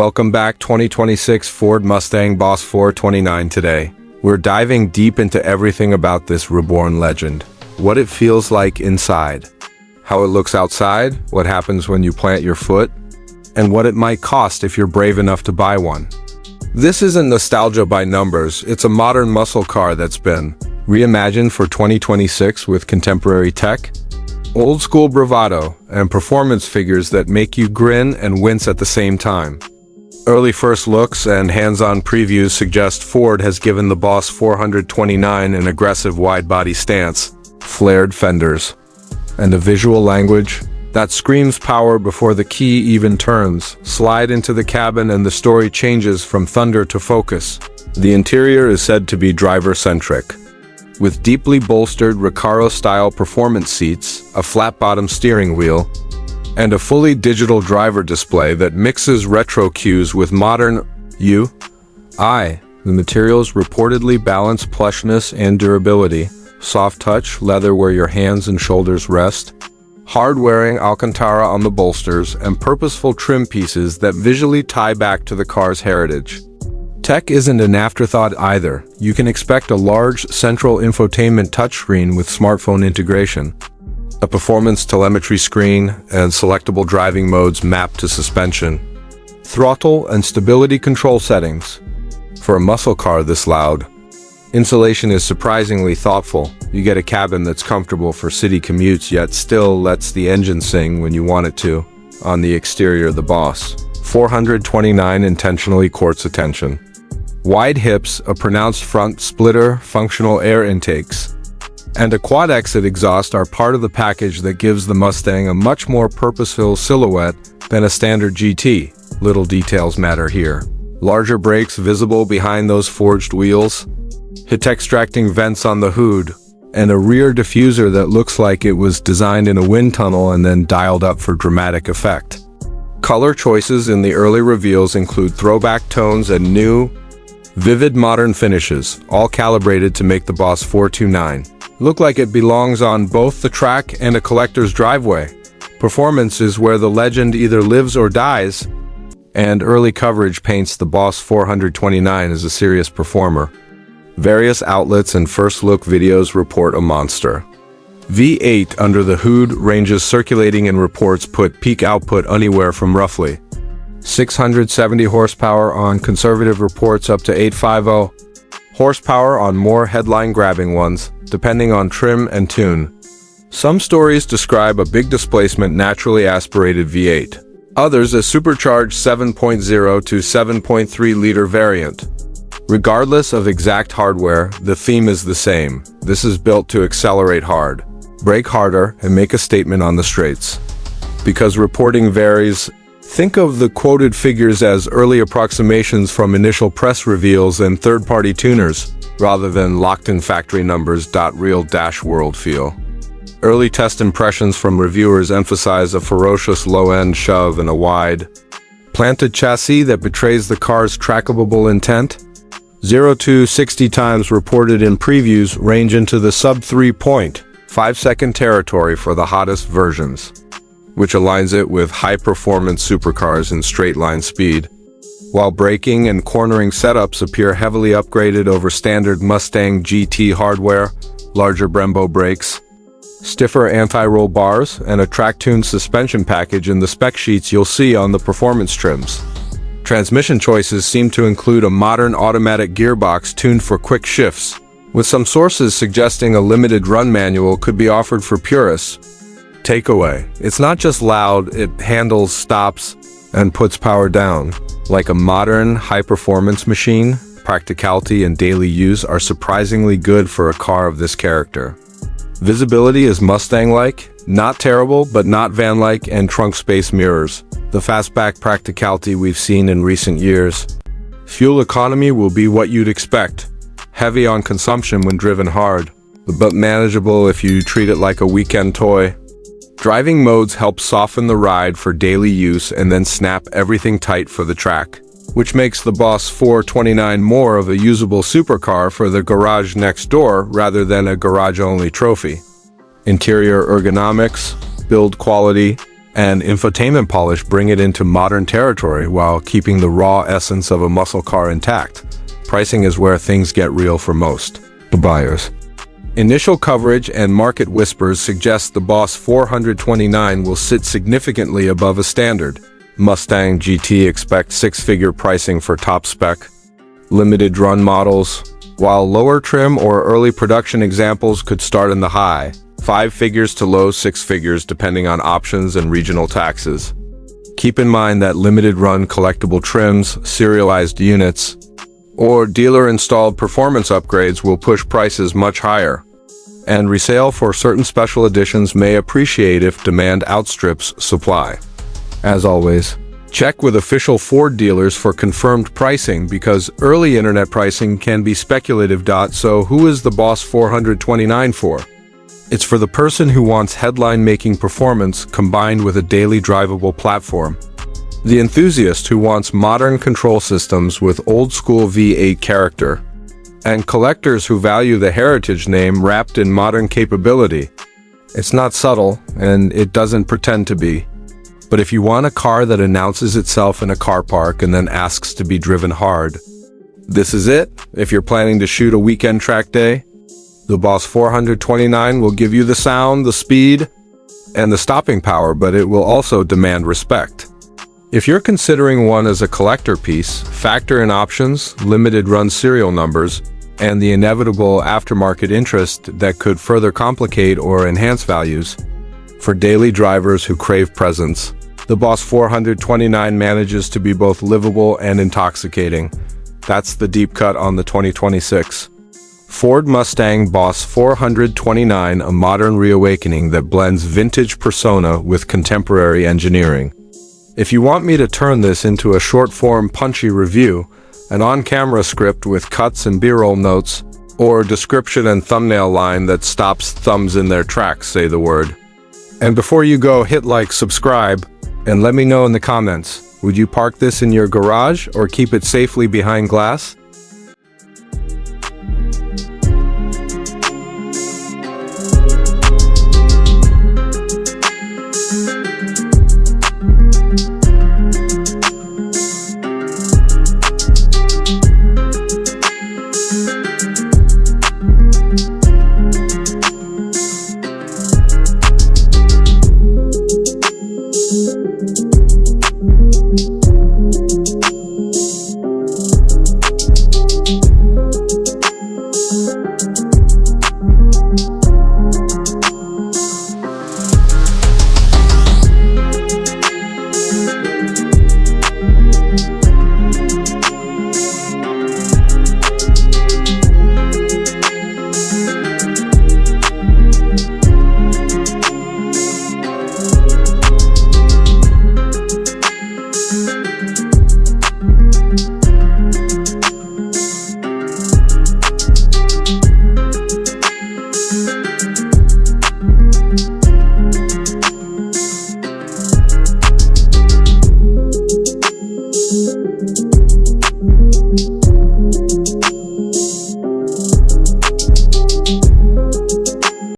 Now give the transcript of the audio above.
Welcome back 2026 Ford Mustang Boss 429 today. We're diving deep into everything about this reborn legend. What it feels like inside, how it looks outside, what happens when you plant your foot, and what it might cost if you're brave enough to buy one. This isn't nostalgia by numbers, it's a modern muscle car that's been reimagined for 2026 with contemporary tech, old school bravado, and performance figures that make you grin and wince at the same time. Early first looks and hands-on previews suggest Ford has given the Boss 429 an aggressive wide-body stance, flared fenders, and a visual language that screams power before the key even turns. Slide into the cabin and the story changes from thunder to focus. The interior is said to be driver-centric, with deeply bolstered Recaro-style performance seats, a flat-bottom steering wheel, and a fully digital driver display that mixes retro cues with modern UI. The materials reportedly balance plushness and durability, soft touch leather where your hands and shoulders rest, hard-wearing Alcantara on the bolsters, and purposeful trim pieces that visually tie back to the car's heritage. Tech isn't an afterthought either. You can expect a large central infotainment touchscreen with smartphone integration, a performance telemetry screen, and selectable driving modes mapped to suspension, throttle, and stability control settings. For a muscle car this loud, insulation is surprisingly thoughtful. You get a cabin that's comfortable for city commutes yet still lets the engine sing when you want it to. On the exterior, the Boss 429 intentionally courts attention. Wide hips, a pronounced front splitter, functional air intakes, and a quad-exit exhaust are part of the package that gives the Mustang a much more purposeful silhouette than a standard GT. Little details matter here. Larger brakes visible behind those forged wheels, heat-extracting vents on the hood, and a rear diffuser that looks like it was designed in a wind tunnel and then dialed up for dramatic effect. Color choices in the early reveals include throwback tones and new, vivid modern finishes, all calibrated to make the Boss 429 look like it belongs on both the track and a collector's driveway. Performance is where the legend either lives or dies, and early coverage paints the Boss 429 as a serious performer. Various outlets and first-look videos report a monster V8 under the hood. Ranges circulating in reports put peak output anywhere from roughly 670 horsepower on conservative reports up to 850 horsepower on more headline-grabbing ones, depending on trim and tune. Some stories describe a big displacement naturally aspirated V8. Others a supercharged 7.0 to 7.3-liter variant. Regardless of exact hardware, the theme is the same. This is built to accelerate hard, brake harder, and make a statement on the straights. Because reporting varies, think of the quoted figures as early approximations from initial press reveals and third-party tuners, rather than locked-in factory numbers. Real-world feel. Early test impressions from reviewers emphasize a ferocious low-end shove and a wide, planted chassis that betrays the car's trackable intent. 0 to 60 times reported in previews range into the sub-3.5-second territory for the hottest versions, which aligns it with high-performance supercars in straight-line speed, while braking and cornering setups appear heavily upgraded over standard Mustang GT hardware, larger Brembo brakes, stiffer anti-roll bars, and a track-tuned suspension package in the spec sheets you'll see on the performance trims. Transmission choices seem to include a modern automatic gearbox tuned for quick shifts, with some sources suggesting a limited run manual could be offered for purists. Takeaway: it's not just loud, it handles, stops, and puts power down. Like a modern, high-performance machine, practicality and daily use are surprisingly good for a car of this character. Visibility is Mustang-like, not terrible, but not van-like, and trunk space mirrors the fastback practicality we've seen in recent years. Fuel economy will be what you'd expect, heavy on consumption when driven hard, but manageable if you treat it like a weekend toy. Driving modes help soften the ride for daily use and then snap everything tight for the track, which makes the Boss 429 more of a usable supercar for the garage next door rather than a garage-only trophy. Interior ergonomics, build quality, and infotainment polish bring it into modern territory while keeping the raw essence of a muscle car intact. Pricing is where things get real for most buyers. Initial coverage and market whispers suggest the Boss 429 will sit significantly above a standard Mustang GT. Expect six-figure pricing for top spec, limited run models, while lower trim or early production examples could start in the high five figures to low six figures depending on options and regional taxes. Keep in mind that limited run collectible trims, serialized units, or dealer-installed performance upgrades will push prices much higher, and resale for certain special editions may appreciate if demand outstrips supply. As always, check with official Ford dealers for confirmed pricing because early internet pricing can be speculative. So who is the Boss 429 for? It's for the person who wants headline-making performance combined with a daily drivable platform. The enthusiast who wants modern control systems with old-school V8 character. And collectors who value the heritage name wrapped in modern capability. It's not subtle, and it doesn't pretend to be. But if you want a car that announces itself in a car park and then asks to be driven hard, this is it. If you're planning to shoot a weekend track day, the Boss 429 will give you the sound, the speed, and the stopping power, but it will also demand respect. If you're considering one as a collector piece, factor in options, limited run serial numbers, and the inevitable aftermarket interest that could further complicate or enhance values. For daily drivers who crave presence, the Boss 429 manages to be both livable and intoxicating. That's the deep cut on the 2026 Ford Mustang Boss 429, a modern reawakening that blends vintage persona with contemporary engineering. If you want me to turn this into a short-form punchy review, an on-camera script with cuts and B-roll notes, or description and thumbnail line that stops thumbs in their tracks, say the word. And before you go, hit like, subscribe, and let me know in the comments, would you park this in your garage or keep it safely behind glass?